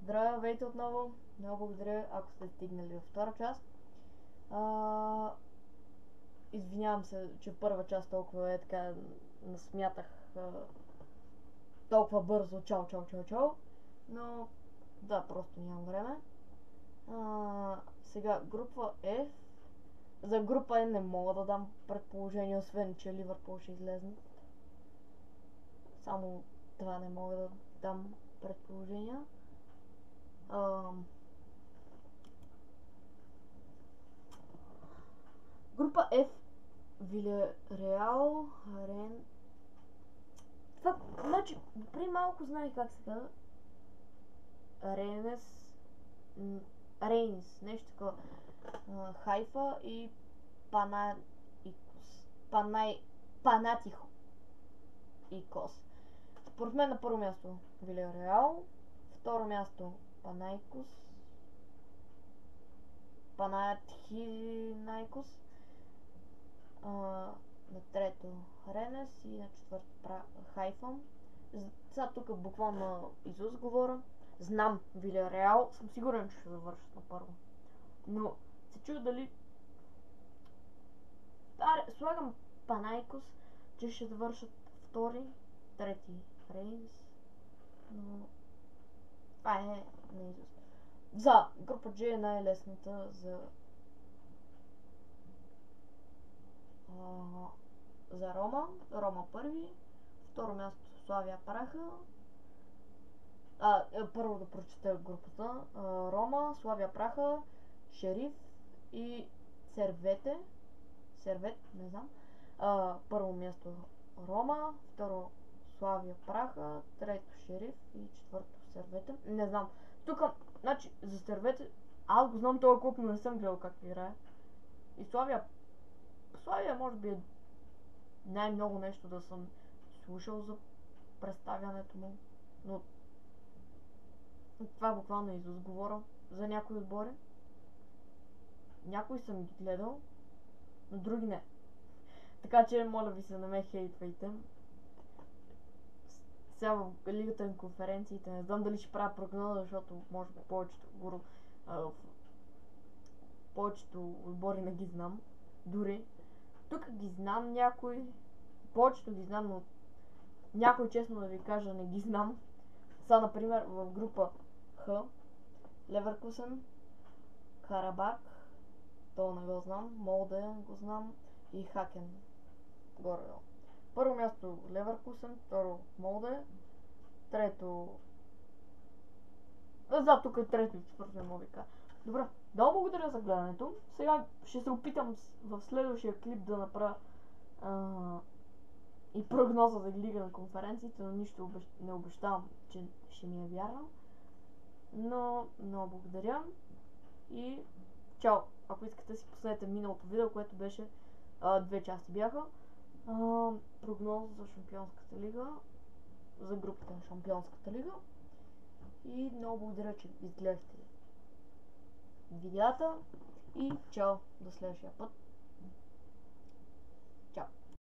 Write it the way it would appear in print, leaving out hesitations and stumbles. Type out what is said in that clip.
Здравейте отново. Много благодаря, ако сте стигнали до втора част. Извинявам се, че първа част толкова така насмятах толкова бързо. Чао. Но да, просто нямам време. Сега група F. За група N не мога да дам предположение, освен че Ливърпул ще излезнат. Само това не мога да дам предположения. Група F. Вилереал, Рен. Това, значи, при малко знаех как се казва. Рейнс, нещо такова. Хайфа и Панатикос. Според мен на първо място Вилереал, второ място Панатхинайкос, на трето Ренес и на четвърто Хайфа. Сега тук буквално Изус говоря. Знам Вилереал, съм сигурен, че ще завършат на първо. Но се чуя дали... слагам Панайкос, че ще завършат втори, трети Рейнс. Но... това е на Изус. За група G е най-лесната за Рома. Рома първи. Второ място Славия Праха. Първо да прочета групата. Рома, Славия Праха, Шериф и Сервет, не знам. Първо място Рома, второ Славия Праха, трето Шериф и четвърто Сервете. Не знам. Тук, значи, за Сервете, аз го знам толкова колко, но не съм гледал как играе. И Славия може би е най-много нещо да съм слушал за представянето му, но това буквално Изус говоря за някои отбори. Някои съм ги гледал, но други не. Така че, моля ви се, не ме хейтвайте. Сега в лигата на конференциите не знам дали ще правя прогноза, защото може би повечето отбори не ги знам. Дори тук ги знам някои, повечето ги знам, но някой, честно да ви кажа, не ги знам. Сега, например, в група Х, Леверкусен, Карабак, то не го знам, Молде го знам и Хакен, горе-долу. Първо място Леверкусен, второ Молде, трето... тук е трето и четвърто, не мога ви кажа. Добре, много благодаря за гледането. Сега ще се опитам в следващия клип да направя и прогноза за лига на конференциите, но нищо не обещавам, че ще ми е вярно. Но много благодаря и чао! Ако искате си последете миналото видео, което беше 2 части бяха. Прогноза за Шампионската лига, за групата на Шампионската лига. И много благодаря, че изгледахте видеята и чао! До следващия път.